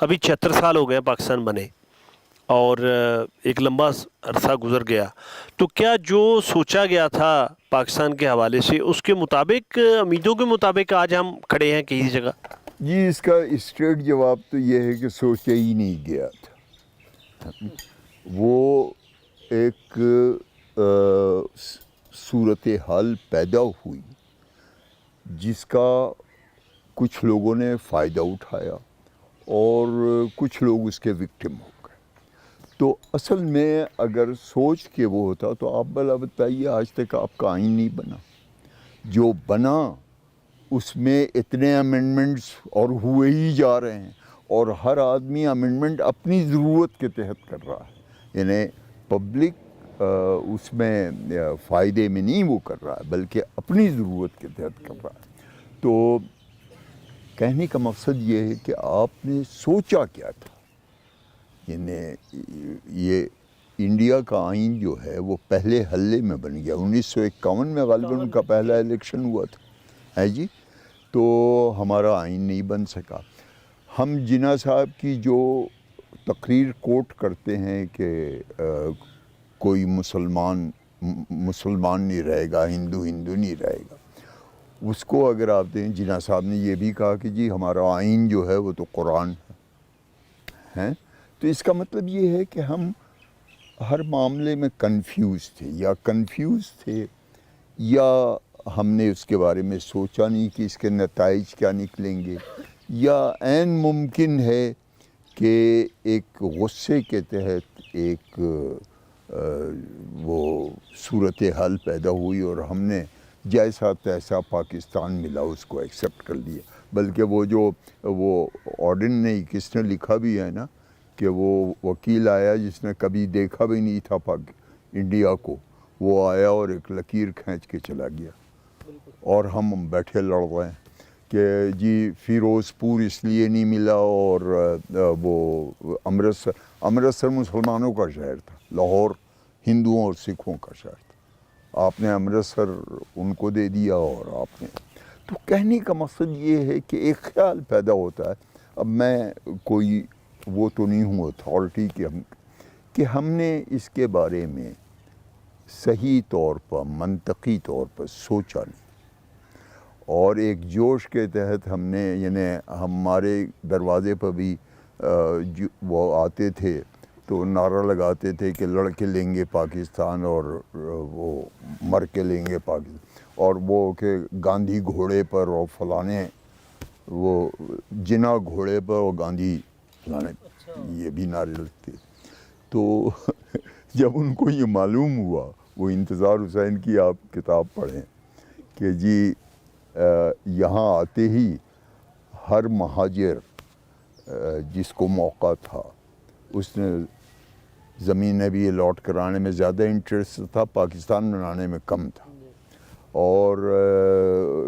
ابھی 76 سال ہو گئے پاکستان بنے اور ایک لمبا عرصہ گزر گیا، تو کیا جو سوچا گیا تھا پاکستان کے حوالے سے اس کے مطابق، امیدوں کے مطابق آج ہم کھڑے ہیں کسی جگہ؟ جی اس کا اسٹریٹ جواب تو یہ ہے کہ سوچا ہی نہیں گیا تھا. وہ ایک صورتحال پیدا ہوئی جس کا کچھ لوگوں نے فائدہ اٹھایا اور کچھ لوگ اس کے وکٹم ہو گئے. تو اصل میں اگر سوچ کے وہ ہوتا تو آپ بلا بتائیے آج تک آپ کا آئین نہیں بنا. جو بنا اس میں اتنے امینڈمنٹس اور ہوئے ہی جا رہے ہیں، اور ہر آدمی امینڈمنٹ اپنی ضرورت کے تحت کر رہا ہے، یعنی پبلک اس میں فائدے میں نہیں وہ کر رہا ہے بلکہ اپنی ضرورت کے تحت کر رہا ہے. تو کہنے کا مقصد یہ ہے کہ آپ نے سوچا کیا تھا. یعنی یہ انڈیا کا آئین جو ہے وہ پہلے حلے میں بن گیا. 1951 میں غالباً ان کا پہلا الیکشن ہوا تھا ہے جی. تو ہمارا آئین نہیں بن سکا. ہم جناح صاحب کی جو تقریر کوٹ کرتے ہیں کہ کوئی مسلمان نہیں رہے گا، ہندو نہیں رہے گا، اس کو اگر آپ دیں، جناح صاحب نے یہ بھی کہا کہ جی ہمارا آئین جو ہے وہ تو قرآن ہے. تو اس کا مطلب یہ ہے کہ ہم ہر معاملے میں کنفیوز تھے یا ہم نے اس کے بارے میں سوچا نہیں کہ اس کے نتائج کیا نکلیں گے، یا عین ممکن ہے کہ ایک غصے کے تحت ایک وہ صورتحال پیدا ہوئی اور ہم نے جیسا تیسا پاکستان ملا اس کو ایکسیپٹ کر لیا. بلکہ وہ آرڈن نہیں، کس نے لکھا بھی ہے نا کہ وہ وکیل آیا جس نے کبھی دیکھا بھی نہیں تھا انڈیا کو، وہ آیا اور ایک لکیر کھینچ کے چلا گیا. اور ہم بیٹھے لڑ رہے ہیں کہ جی فیروز پور اس لیے نہیں ملا، اور وہ امرتسر مسلمانوں کا شہر تھا، لاہور ہندوؤں اور سکھوں کا شہر تھا. آپ نے امرتسر ان کو دے دیا اور آپ نے. تو کہنے کا مقصد یہ ہے کہ ایک خیال پیدا ہوتا ہے. اب میں کوئی وہ تو نہیں ہوں اتھارٹی کہ ہم نے اس کے بارے میں صحیح طور پر منطقی طور پر سوچا نہیں، اور ایک جوش کے تحت ہم نے، یعنی ہمارے دروازے پر بھی وہ آتے تھے تو نعرہ لگاتے تھے کہ لڑ کے لیں گے پاکستان اور وہ مر کے لیں گے پاکستان، اور وہ کہ گاندھی گھوڑے پر اور فلانے وہ جناح گھوڑے پر اور گاندھی فلانے، یہ بھی نعرے لگتے. تو جب ان کو یہ معلوم ہوا، وہ انتظار حسین کی آپ کتاب پڑھیں کہ جی یہاں آتے ہی ہر مہاجر جس کو موقع تھا اس نے زمینیں بھی الاٹ کرانے میں زیادہ انٹرسٹ تھا، پاکستان بنانے میں کم تھا. اور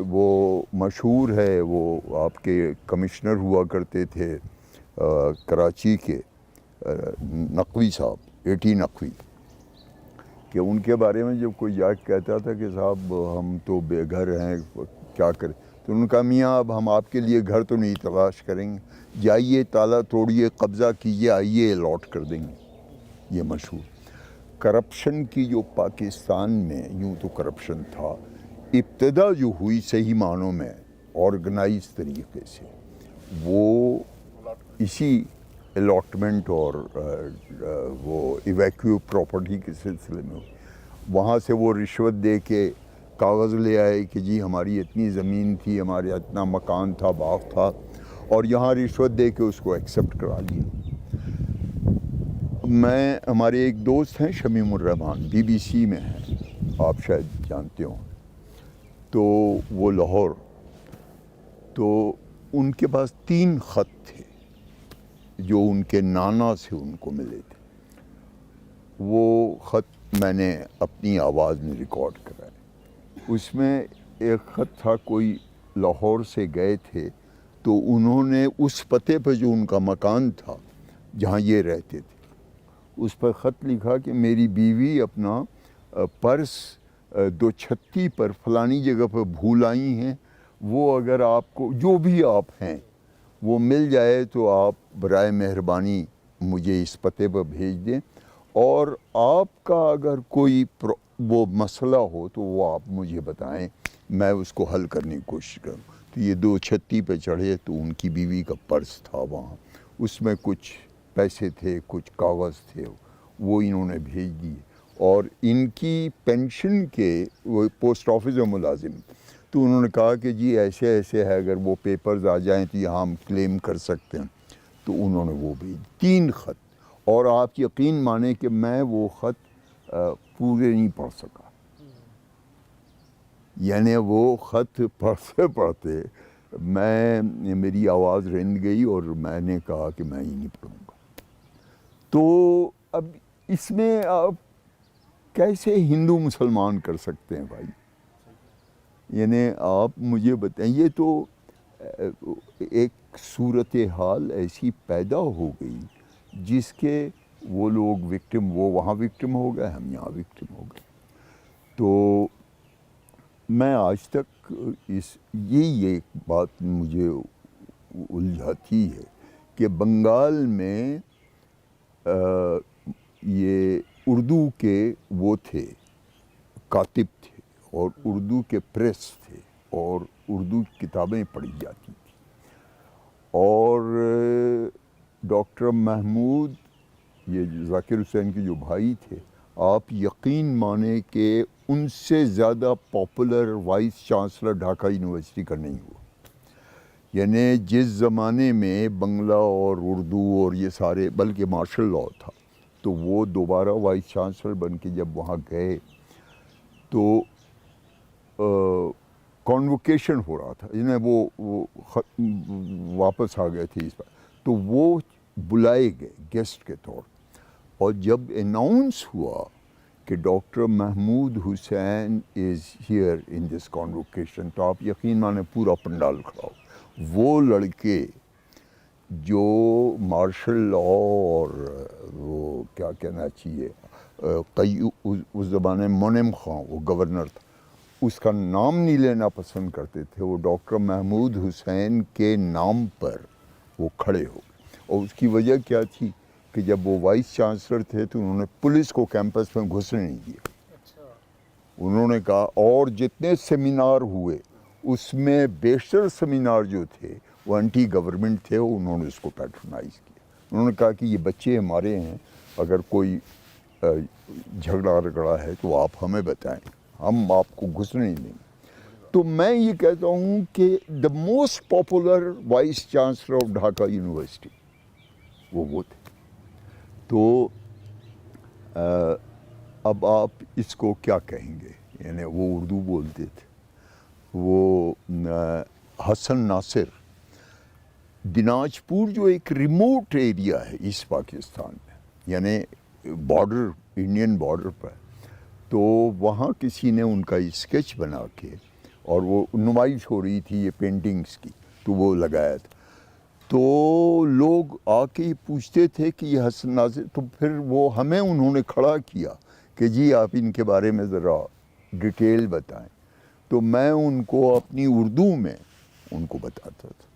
وہ مشہور ہے، وہ آپ کے کمشنر ہوا کرتے تھے کراچی کے، نقوی صاحب، ایٹی نقوی، کہ ان کے بارے میں جب کوئی جا کے کہتا تھا کہ صاحب ہم تو بے گھر ہیں کیا کریں، تو ان کا میاں اب ہم آپ کے لیے گھر تو نہیں تلاش کریں گے، جائیے تالا توڑیے قبضہ کیجیے، آئیے الاٹ کر دیں گے. یہ مشہور کرپشن کی جو پاکستان میں، یوں تو کرپشن تھا، ابتدا جو ہوئی صحیح معنوں میں آرگنائز طریقے سے، وہ اسی الاٹمنٹ اور وہ ایویکیو پراپرٹی کے سلسلے میں. وہاں سے وہ رشوت دے کے کاغذ لے آئے کہ جی ہماری اتنی زمین تھی، ہمارے اتنا مکان تھا، باغ تھا، اور یہاں رشوت دے کے اس کو ایکسیپٹ کرا لیا. ہمارے ایک دوست ہیں شمیم الرحمان، BBC میں ہیں، آپ شاید جانتے ہوں. تو وہ لاہور، تو ان کے پاس 3 خط تھے جو ان کے نانا سے ان کو ملے تھے. وہ خط میں نے اپنی آواز میں ریکارڈ کرائے. اس میں ایک خط تھا، کوئی لاہور سے گئے تھے تو انہوں نے اس پتے پہ جو ان کا مکان تھا جہاں یہ رہتے تھے، اس پر خط لکھا کہ میری بیوی اپنا پرس 236 پر فلانی جگہ پر بھول آئی ہیں، وہ اگر آپ کو جو بھی آپ ہیں وہ مل جائے تو آپ برائے مہربانی مجھے اس پتے پر بھیج دیں، اور آپ کا اگر کوئی وہ مسئلہ ہو تو وہ آپ مجھے بتائیں، میں اس کو حل کرنے کی کوشش کروں۔ تو یہ 2 چھتی پہ چڑھے تو ان کی بیوی کا پرس تھا وہاں، اس میں کچھ پیسے تھے، کچھ کاغذ تھے، وہ انہوں نے بھیج دیے۔ اور ان کی پینشن کے، وہ پوسٹ آفس میں ملازم، تو انہوں نے کہا کہ جی ایسے ایسے ہے، اگر وہ پیپرز آ جائیں تو یہاں ہم کلیم کر سکتے ہیں۔ تو انہوں نے وہ بھیج 3 خط، اور آپ یقین مانیں کہ میں وہ خط پورے نہیں پڑھ سکا، یعنی وہ خط پڑھتے پڑھتے میری آواز رند گئی، اور میں نے کہا کہ میں ہی نہیں پڑھوں گا۔ تو اب اس میں آپ کیسے ہندو مسلمان کر سکتے ہیں بھائی؟ یعنی آپ مجھے بتائیں، یہ تو ایک صورتحال ایسی پیدا ہو گئی جس کے وہ لوگ وکٹم، وہ وہاں وکٹم ہو گئے، ہم یہاں وکٹم ہو گئے۔ تو میں آج تک یہی ایک بات مجھے الجھاتی ہے کہ بنگال میں یہ اردو کے وہ تھے، کاتب تھے، اور اردو کے پریس تھے، اور اردو کتابیں پڑھی جاتی تھیں، اور ڈاکٹر محمود، یہ ذاکر حسین کے جو بھائی تھے، آپ یقین مانیں کہ ان سے زیادہ popular vice chancellor Dhaka university کا نہیں ہوا۔ یعنی جس زمانے میں بنگلہ اور اردو اور یہ سارے، بلکہ مارشل لاء تھا، تو وہ دوبارہ وائس چانسلر بن کے جب وہاں گئے تو کانوکیشن ہو رہا تھا، یعنی وہ واپس آ گئے تھے اس پر، تو وہ بلائے گئے گیسٹ کے طور پر، اور جب اناؤنس ہوا کہ doctor Mahmood Hussain is here in this convocation, تو آپ یقین مانیں پورا پنڈال کھڑا ہو۔ وہ لڑکے جو مارشل لاء اور وہ کیا کہنا چاہیے، اس زمانے میں منعم خان وہ گورنر تھا، اس کا نام نہیں لینا پسند کرتے تھے، وہ ڈاکٹر محمود حسین کے نام پر وہ کھڑے ہو گئے۔ اور اس کی وجہ کیا تھی کہ جب وہ وائس چانسلر تھے تو انہوں نے پولیس کو کیمپس میں گھسنے نہیں دیا۔ انہوں نے کہا، اور جتنے سیمینار ہوئے اس میں بیشتر سیمینار جو تھے وہ اینٹی گورنمنٹ تھے، انہوں نے اس کو پیٹرنائز کیا۔ انہوں نے کہا کہ یہ بچے ہمارے ہیں، اگر کوئی جھگڑا رگڑا ہے تو آپ ہمیں بتائیں، ہم آپ کو گھسنے نہیں دیں گے۔ تو میں یہ کہتا ہوں کہ the most popular vice chancellor of Dhaka university وہ تھے۔ تو اب آپ اس کو کیا کہیں گے؟ یعنی وہ اردو بولتے تھے، وہ حسن ناصر، دناج پور جو ایک ریموٹ ایریا ہے ایسٹ پاکستان میں، یعنی بارڈر، انڈین بارڈر پر، تو وہاں کسی نے ان کا اسکیچ بنا کے، اور وہ نمائش ہو رہی تھی یہ پینٹنگز کی، تو وہ لگایا تھا، تو لوگ آ کے پوچھتے تھے کہ یہ حسن ناصر، تو پھر وہ ہمیں انہوں نے کھڑا کیا کہ جی آپ ان کے بارے میں ذرا ڈیٹیل بتائیں، تو میں ان کو اپنی اردو میں ان کو بتاتا تھا۔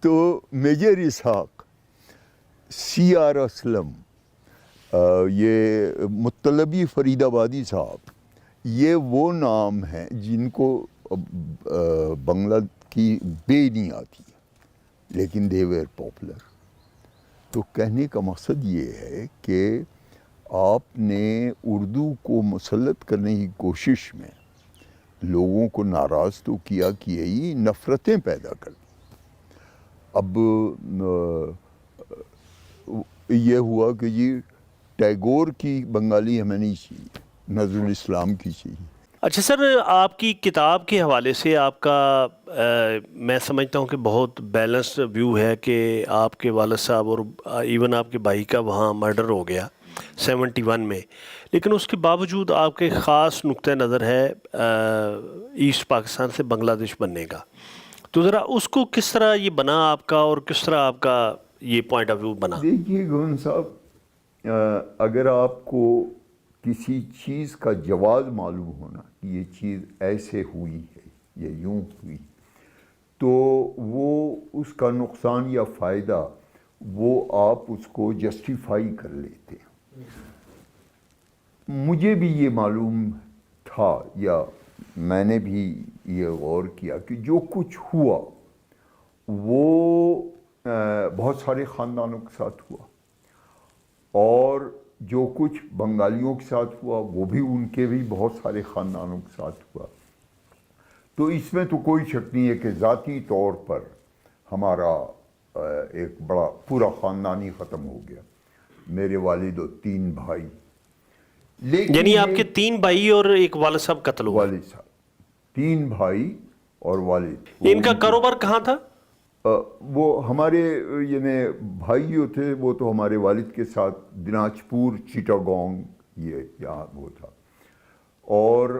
تو میجر اسحاق، سی آر اسلم، یہ مطلبی فرید آبادی صاحب، یہ وہ نام ہیں جن کو بنگلہ کی بے نہیں آتی ہے، لیکن دے ویر پاپولر۔ تو کہنے کا مقصد یہ ہے کہ آپ نے اردو کو مسلط کرنے کی کوشش میں لوگوں کو ناراض تو کیا ہی، نفرتیں پیدا کر دی۔ اب یہ ہوا کہ جی ٹیگور کی بنگالی ہمیں نہیں چاہیے، نظر الاسلام کی چاہیے۔ اچھا سر، آپ کی کتاب کے حوالے سے آپ کا میں سمجھتا ہوں کہ بہت بیلنسڈ ویو ہے کہ آپ کے والد صاحب اور ایون آپ کے بھائی کا وہاں مرڈر ہو گیا 71 میں، لیکن اس کے باوجود آپ کے خاص نقطہ نظر ہے ایسٹ پاکستان سے بنگلہ دیش بننے کا، تو ذرا اس کو کس طرح یہ بنا آپ کا، اور کس طرح آپ کا یہ پوائنٹ آف ویو بنا؟ دیکھیے گون صاحب، اگر آپ کو کسی چیز کا جواز معلوم ہونا کہ یہ چیز ایسے ہوئی ہے یا یوں ہوئی، تو وہ اس کا نقصان یا فائدہ وہ آپ اس کو جسٹیفائی کر لیتے ہیں. مجھے بھی یہ معلوم تھا یا میں نے بھی یہ غور کیا کہ جو کچھ ہوا وہ بہت سارے خاندانوں کے ساتھ ہوا، اور جو کچھ بنگالیوں کے ساتھ ہوا وہ بھی ان کے بھی بہت سارے خاندانوں کے ساتھ ہوا. تو اس میں تو کوئی شک نہیں ہے کہ ذاتی طور پر ہمارا ایک بڑا پورا خاندان ہی ختم ہو گیا. میرے والد و 3 بھائی، لیکن یعنی آپ کے 3 بھائی اور ایک والد صاحب قتل ہوئے. والد صاحب 3 بھائی اور والد. ان کا کاروبار کہاں تھا؟ وہ ہمارے یعنی بھائی جو تھے وہ تو ہمارے والد کے ساتھ دناجپور، چیٹاگانگ یہ یہاں وہ تھا، اور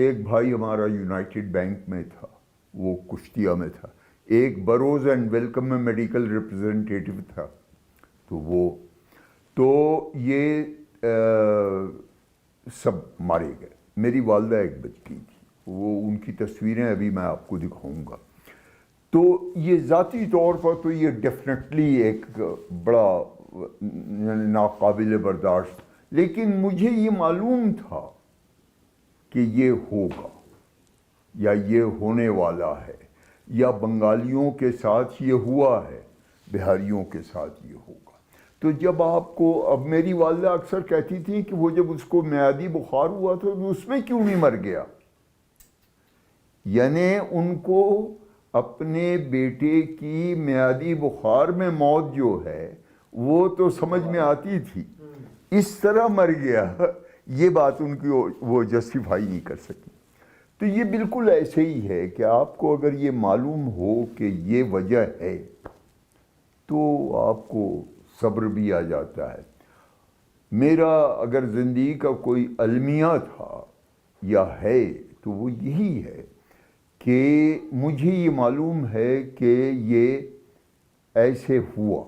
ایک بھائی ہمارا یونائٹڈ بینک میں تھا، وہ کشتیہ میں تھا. ایک بروز اینڈ ویلکم میں میڈیکل ریپرزنٹیٹیو تھا. تو یہ سب مارے گئے. میری والدہ ایک بچی تھی، وہ ان کی تصویریں ابھی میں آپ کو دکھاؤں گا. تو یہ ذاتی طور پر تو یہ ڈیفینیٹلی ایک بڑا ناقابل برداشت، لیکن مجھے یہ معلوم تھا کہ یہ ہوگا یا یہ ہونے والا ہے، یا بنگالیوں کے ساتھ یہ ہوا ہے، بہاریوں کے ساتھ یہ ہوگا. تو جب آپ کو، اب میری والدہ اکثر کہتی تھی کہ وہ جب اس کو میعادی بخار ہوا تھا تو اس میں کیوں نہیں مر گیا. یعنی ان کو اپنے بیٹے کی میعادی بخار میں موت جو ہے وہ تو سمجھ میں آتی تھی، اس طرح مر گیا یہ بات ان کی وہ جسٹیفائی نہیں کر سکی. تو یہ بالکل ایسے ہی ہے کہ آپ کو اگر یہ معلوم ہو کہ یہ وجہ ہے تو آپ کو صبر بھی آ جاتا ہے. میرا اگر زندگی کا کوئی المیہ تھا یا ہے تو وہ یہی ہے کہ مجھے یہ معلوم ہے کہ یہ ایسے ہوا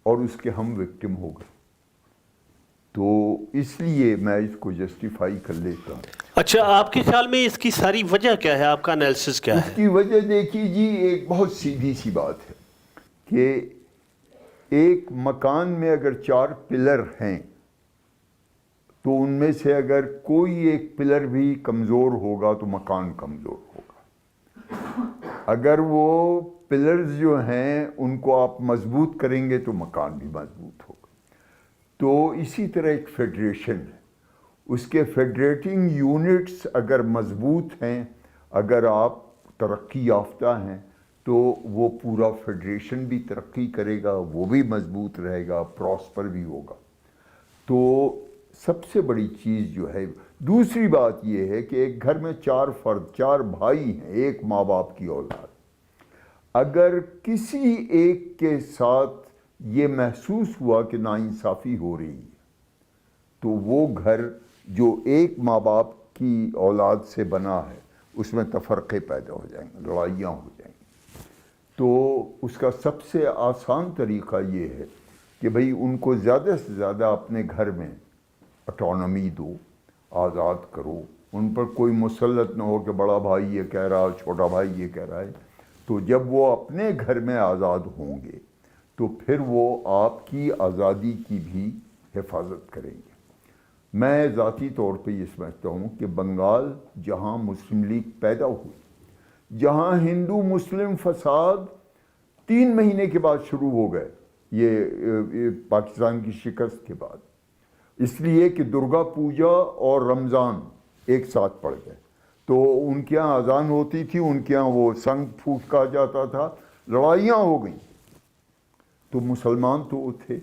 اور اس کے ہم وکٹم ہو گئے، تو اس لیے میں اس کو جسٹیفائی کر لیتا ہوں. اچھا، آپ کے خیال میں اس کی ساری وجہ کیا ہے؟ آپ کا انالیسس کیا ہے؟ اس کی وجہ دیکھیے جی، ایک بہت سیدھی سی بات ہے کہ ایک مکان میں اگر 4 پلر ہیں تو ان میں سے اگر کوئی ایک پلر بھی کمزور ہوگا تو مکان کمزور ہوگا. اگر وہ پلرز جو ہیں ان کو آپ مضبوط کریں گے تو مکان بھی مضبوط ہوگا. تو اسی طرح ایک فیڈریشن ہے، اس کے فیڈریٹنگ یونٹس اگر مضبوط ہیں، اگر آپ ترقی یافتہ ہیں تو وہ پورا فیڈریشن بھی ترقی کرے گا، وہ بھی مضبوط رہے گا، پراسپر بھی ہوگا. تو سب سے بڑی چیز جو ہے، دوسری بات یہ ہے کہ ایک گھر میں 4 فرد، 4 بھائی ہیں، ایک ماں باپ کی اولاد. اگر کسی ایک کے ساتھ یہ محسوس ہوا کہ ناانصافی ہو رہی ہے تو وہ گھر جو ایک ماں باپ کی اولاد سے بنا ہے اس میں تفرقے پیدا ہو جائیں گے، لڑائیاں ہو جائیں گی. تو اس کا سب سے آسان طریقہ یہ ہے کہ بھئی ان کو زیادہ سے زیادہ اپنے گھر میں اٹانومی دو، آزاد کرو. ان پر کوئی مسلط نہ ہو کہ بڑا بھائی یہ کہہ رہا ہے، چھوٹا بھائی یہ کہہ رہا ہے. تو جب وہ اپنے گھر میں آزاد ہوں گے تو پھر وہ آپ کی آزادی کی بھی حفاظت کریں گے. میں ذاتی طور پہ یہ سمجھتا ہوں کہ بنگال جہاں مسلم لیگ پیدا ہوئی، جہاں ہندو مسلم فساد 3 مہینے کے بعد شروع ہو گئے، یہ پاکستان کی شکست کے بعد، اس لیے کہ درگا پوجا اور رمضان ایک ساتھ پڑ گئے. تو ان کے یہاں اذان ہوتی تھی، ان کے یہاں وہ سنگ پھونکا جاتا تھا، لڑائیاں ہو گئیں. تو مسلمان تو تھے